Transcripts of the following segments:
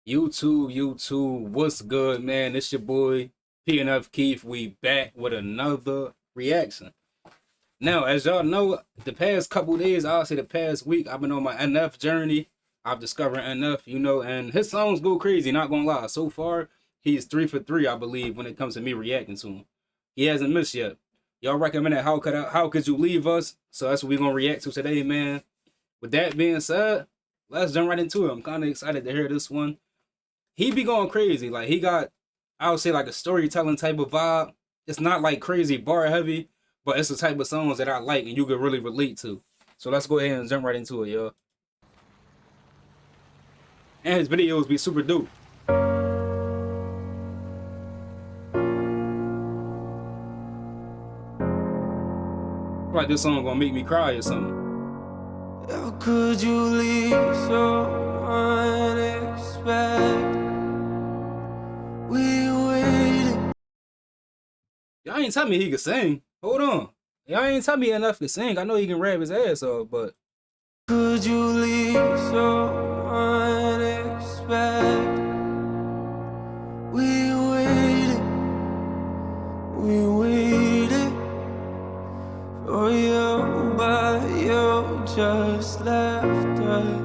YouTube, what's good, man? It's your boy Pnfkeith. We back with another reaction. Now, as y'all know, the past couple days, I'll say the past week, I've been on my NF journey. I've discovered NF, and his songs go crazy, not gonna lie. So far, he's 3 for 3, I believe, when it comes to me reacting to him. He hasn't missed yet. Y'all recommended How Could You Leave Us? So that's what we're gonna react to today, man. With that being said, let's jump right into it. I'm kind of excited to hear this one. He be going crazy. Like, he got, I would say, like a storytelling type of vibe. It's not like crazy bar heavy, but it's the type of songs that I like and you could really relate to. So let's go ahead and jump right into it, y'all. And his videos be super dope. I feel like this song gonna make me cry or something. How could you leave so unexpected? We waited. Y'all ain't tell me he could sing. Hold on. Y'all ain't tell me enough to sing. I know he can rap his ass off, but could you leave so unexpected? We waited for you, but you just left us.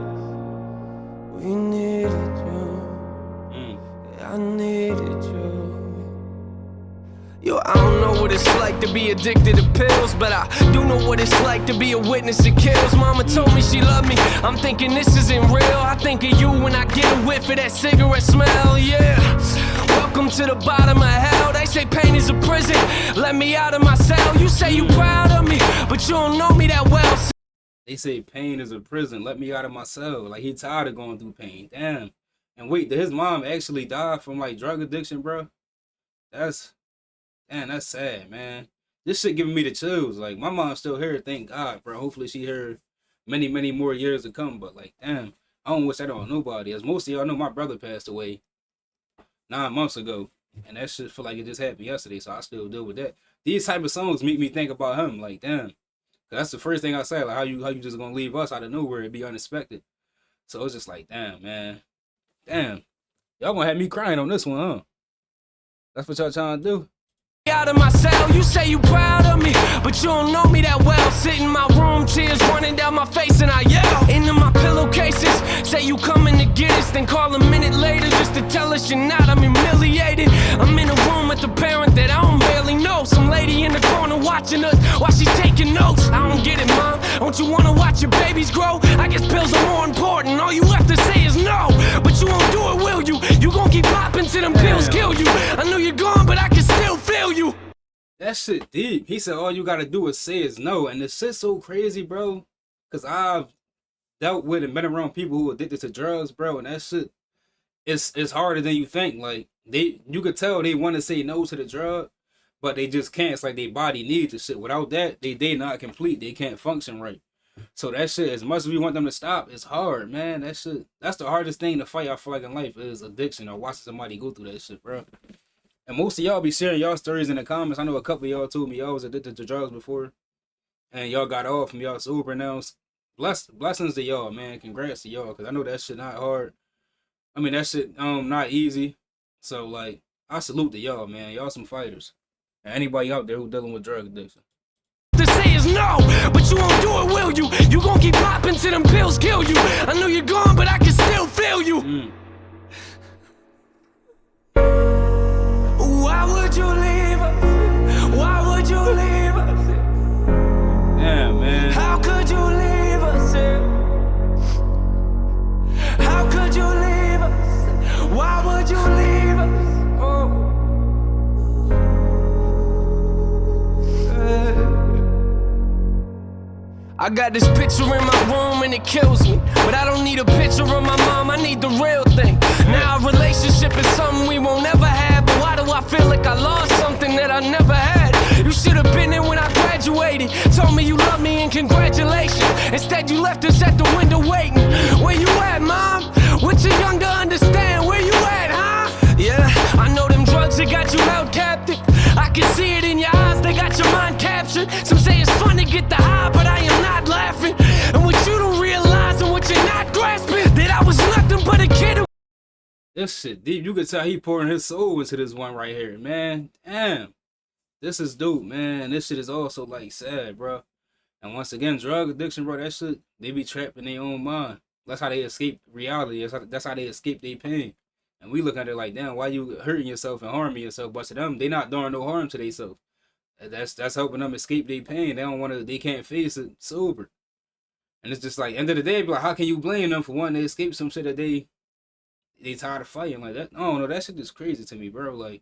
We needed you. I needed you. Yo, I don't know what it's like to be addicted to pills, but I do know what it's like to be a witness to kills. Mama told me she loved me. I'm thinking this isn't real. I think of you when I get a whiff of that cigarette smell, yeah. Welcome to the bottom of hell. They say pain is a prison. Let me out of my cell. You say you proud of me, but you don't know me that well. They say pain is a prison. Let me out of my cell. Like, he tired of going through pain. Damn. And wait, did his mom actually die from like drug addiction, bro? That's sad, man. This shit giving me the chills. Like, my mom's still here, thank God, bro. Hopefully she here many, many more years to come. But like, damn, I don't wish that on nobody. As most of y'all know, my brother passed away 9 months ago. And that shit feel like it just happened yesterday, so I still deal with that. These type of songs make me think about him. Like, damn. That's the first thing I say. Like, how you just gonna leave us out of nowhere? It'd be unexpected. So it's just like, damn, man. Damn. Y'all gonna have me crying on this one, huh? That's what y'all trying to do? Out of my cell, you say you proud of me, but you don't know me that well. Sit in my room, tears running down my face, and I yell into my pillowcases. Say you coming to get us, then call a minute later just to tell us you're not. I'm humiliated. I'm in a room with a parent that I don't barely know. Some lady in the corner watching us while she's taking notes. I don't get it, mom. Don't you wanna watch your babies grow? I guess pills are more important. All you have to say is no, but you won't do it, will you? You gon' keep popping till them pills kill you. I know you're gone, but I can still feel you. That shit deep. He said all you gotta do is say is no. And this shit's so crazy, bro. Cause I've dealt with and been around people who are addicted to drugs, bro. And that shit, it's harder than you think. Like, you could tell they want to say no to the drug, but they just can't. It's like their body needs the shit. Without that, they not complete. They can't function right. So that shit, as much as we want them to stop, it's hard, man. That shit, that's the hardest thing to fight, I feel like, in life, is addiction or watching somebody go through that shit, bro. And most of y'all be sharing y'all stories in the comments. I know a couple of y'all told me y'all was addicted to drugs before, and y'all got off and y'all sober now. Blessings to y'all, man. Congrats to y'all, because I know that shit not hard. I mean, that shit not easy. So, like, I salute to y'all, man. Y'all some fighters. And anybody out there who dealing with drug addiction. To say is no, but you won't do it, will you? You gon' keep popping till them pills kill you. I know you're gone, but I can still feel you. Why would you leave us? Why would you leave us? Yeah, man. How could you leave us? How could you leave us? Why would you leave us? Oh. I got this picture in my room and it kills me, but I don't need a picture of my mom, I need the real thing. Now a relationship is something we won't ever have, but why do I feel like I lost something that I never had? You should have been there when I graduated, told me you love me and congratulations. Instead you left us at the window waiting. Where you at, mom? What you young to understand? Where you at, huh? Yeah, I know them drugs that got you held captive. I can see it in your eyes, they got your mind captured. Some say it's fun to get the high, but I am not laughing. And what you don't realize and what you're not grasping, that I was nothing but a kid who This shit deep. You could tell he pouring his soul into this one right here, man. Damn. This is dope, man. This shit is also like sad, bro. And once again, drug addiction, bro, that shit, they be trapped in their own mind. That's how they escape reality. That's how they escape their pain. And we look at it like, damn, why you hurting yourself and harming yourself? But to them, they not doing no harm to themselves. That's helping them escape their pain. They can't face it sober. And it's just like, end of the day, like, how can you blame them for wanting to escape some shit that they tired of fighting like that? I don't know, that shit is crazy to me, bro. Like,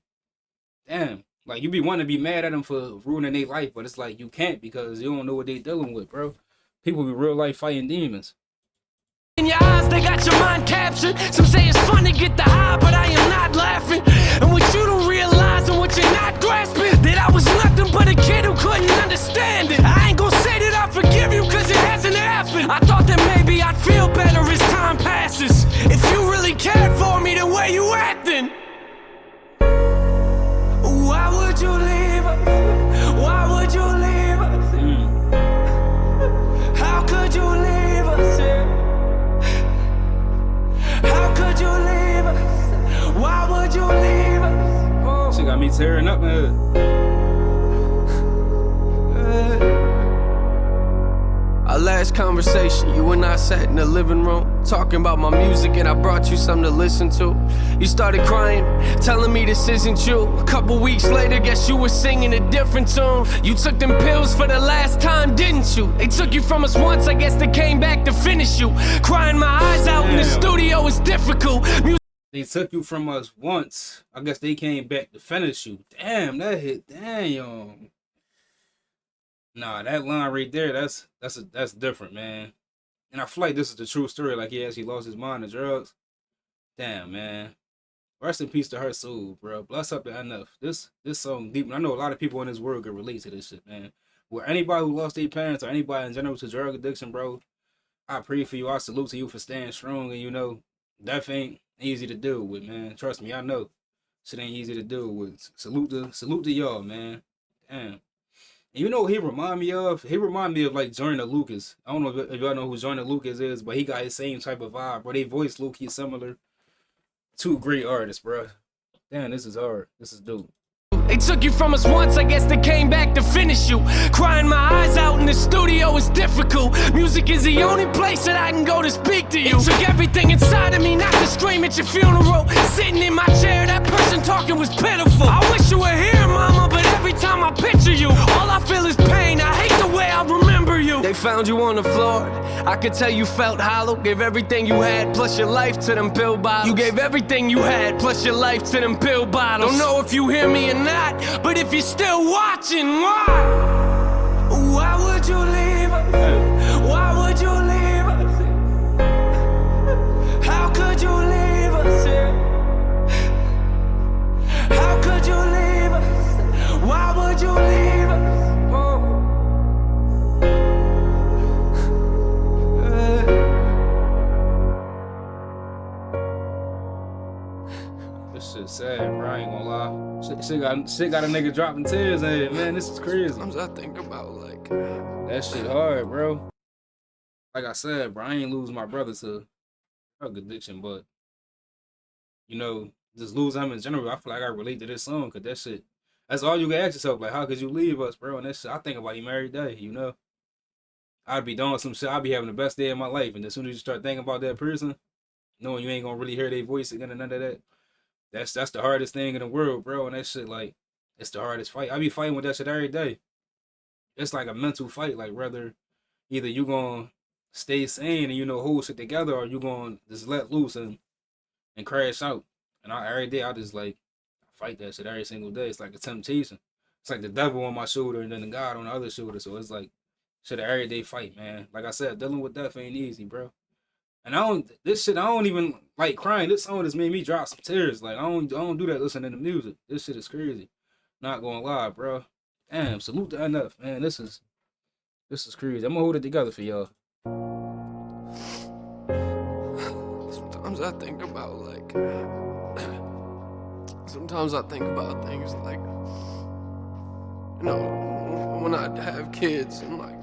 damn. Like, you be wanting to be mad at them for ruining their life, but it's like, you can't because you don't know what they dealing with, bro. People be real life fighting demons. In your eyes, they got your mind captured. Some say it's fun to get the high, but I am not laughing. And what you don't realize and what you're not grasping, that I was nothing but a kid who couldn't understand it. I ain't gonna say that I forgive you, cause it hasn't happened. I thought that maybe I'd feel better as time passes. If you really cared for me the way you acting, why would you leave us? Why would you leave us? How could you leave us? How could you leave us? Why would you leave us? She got me tearing up, man. Our last conversation, you and I sat in the living room, talking about my music, and I brought you something to listen to. You started crying, telling me this isn't you. A couple weeks later, guess you were singing a different tune. You took them pills for the last time, didn't you? They took you from us once, I guess they came back to finish you. Crying my eyes out in the studio is difficult. They took you from us once, I guess they came back to finish you. Damn, that hit, damn. Nah, that line right there, that's different, man. And I feel like this is the true story. Like, he actually lost his mind to drugs. Damn, man. Rest in peace to her soul, bro. Bless up to enough. This song deep. And I know a lot of people in this world can relate to this shit, man. Where anybody who lost their parents or anybody in general to drug addiction, bro, I pray for you. I salute to you for staying strong. And you know, death ain't easy to deal with, man. Trust me, I know. Shit ain't easy to deal with. Salute to y'all, man. Damn. And you know what he remind me of? He remind me of like Joyner Lucas. I don't know if y'all know who Joyner Lucas is, but he got his same type of vibe. Bro, they voice low-key similar. Two great artists, bro. Damn, this is hard. This is dope. They took you from us once, I guess they came back to finish you. Crying my eyes out in the studio is difficult. Music is the only place that I can go to speak to you. It took everything inside of me not to scream at your funeral. Sitting in my chair, that person talking was pitiful. I wish you were here, mama, but every time I picture you, all I feel is pain. I hate the way I remember you. They found you on the floor. I could tell you felt hollow. Gave everything you had, plus your life to them pill bottles. You gave everything you had, plus your life to them pill bottles. Don't know if you hear me or not, but if you're still watching, why? Why would you leave us? Why would you leave us? How could you leave us? How could you leave us? Why would you leave us? This shit sad, bro. I ain't gonna lie. Shit got a nigga dropping tears in it, man. This is crazy. Sometimes I think about like that shit hard, bro. Like I said, bro, I ain't lose my brother to drug addiction, but you know, just losing him in general, I feel like I relate to this song, cause that shit, that's all you can ask yourself, like, how could you leave us, bro? And that shit, I think about him every day, you know? I'd be doing some shit, I'd be having the best day of my life, and as soon as you start thinking about that person, knowing you ain't gonna really hear their voice again and none of that, that's the hardest thing in the world, bro. And that shit, like, it's the hardest fight. I be fighting with that shit every day. It's like a mental fight, like, whether either you gonna stay sane and, you know, hold shit together, or you gonna just let loose and crash out. And every day, I just, like, fight that shit every single day. It's like a temptation. It's like the devil on my shoulder and then the God on the other shoulder. So it's like shit an everyday fight, man. Like I said, dealing with death ain't easy, bro. And I don't even like crying. This song just made me drop some tears. Like I don't do that listening to music. This shit is crazy. Not gonna lie, bro. Damn, salute to enough, man. This is crazy. I'm gonna hold it together for y'all. sometimes I think about like sometimes I think about things like, you know, when I have kids and like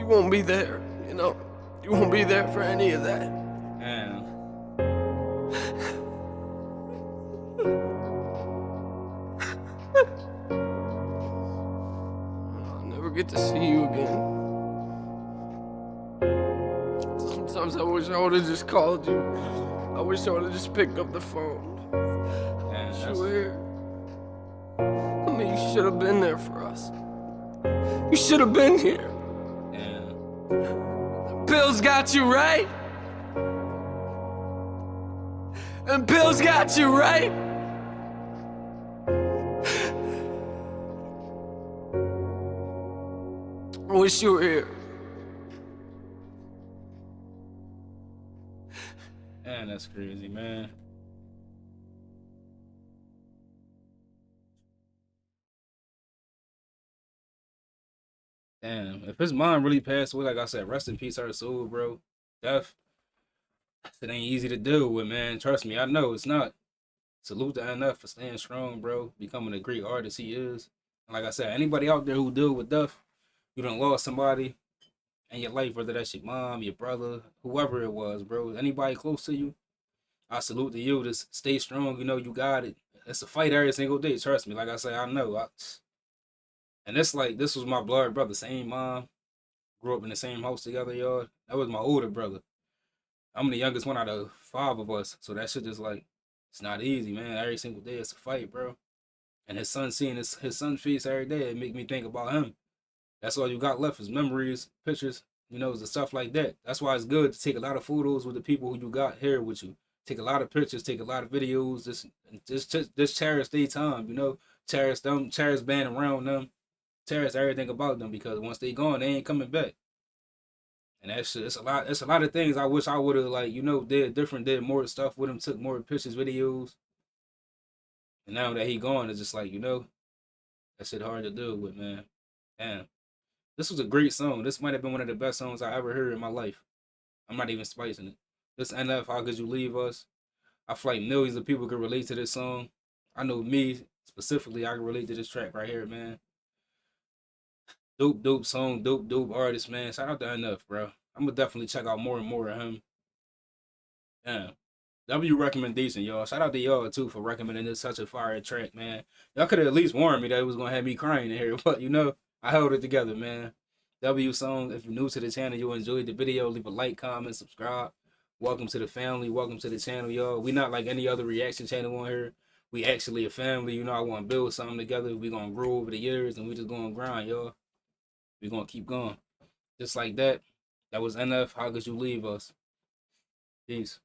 you won't be there, you know. You won't be there for any of that. Damn. I'll never get to see you again. Sometimes I wish I would have just called you. I wish I would have just picked up the phone. Damn, You were here. I mean, you should have been there for us. You should have been here. damn. Pills got you right. And pills got you right. I wish you were here. Man, that's crazy, man. Damn, if his mom really passed away, like I said, rest in peace, her soul, bro. Death, it ain't easy to deal with, man. Trust me, I know it's not. Salute to NF for staying strong, bro. Becoming a great artist he is. And like I said, anybody out there who deal with death, you done lost somebody in your life, whether that's your mom, your brother, whoever it was, bro. Anybody close to you, I salute to you. Just stay strong. You know you got it. It's a fight every single day. Trust me. Like I say, I know. And it's like this was my blood brother, same mom, grew up in the same house together, y'all. That was my older brother. I'm the youngest one out of 5 of us, so that shit just like it's not easy, man. Every single day it's a fight, bro. And his son seeing his son's face every day, it make me think about him. That's all you got left is memories, pictures, the stuff like that. That's why it's good to take a lot of photos with the people who you got here with you. Take a lot of pictures, take a lot of videos. Just cherish their time, cherish them, cherish being around them, cherish everything about them because once they gone, they ain't coming back. And that shit, it's a lot of things I wish I would have did different, did more stuff with him, took more pictures, videos. And now that he gone, it's just like, that shit hard to deal with, man. Damn. This was a great song. This might have been one of the best songs I ever heard in my life. I'm not even spicing it. This NF, How Could You Leave Us? I feel like millions of people could relate to this song. I know me, specifically, I can relate to this track right here, man. Dope, dope song, dope, dope artist, man. Shout out to NF, bro. I'm gonna definitely check out more and more of him. Damn. W recommendation, y'all. Shout out to y'all too for recommending this such a fire track, man. Y'all could have at least warned me that it was gonna have me crying in here, but I held it together, man. W song. If you're new to the channel, you enjoyed the video, leave a like, comment, subscribe. Welcome to the family. Welcome to the channel, y'all. We not like any other reaction channel on here. We actually a family. I want to build something together. We gonna grow over the years, and we just gonna grind, y'all. We gonna keep going, just like that. That was NF. How Could You Leave Us? Peace.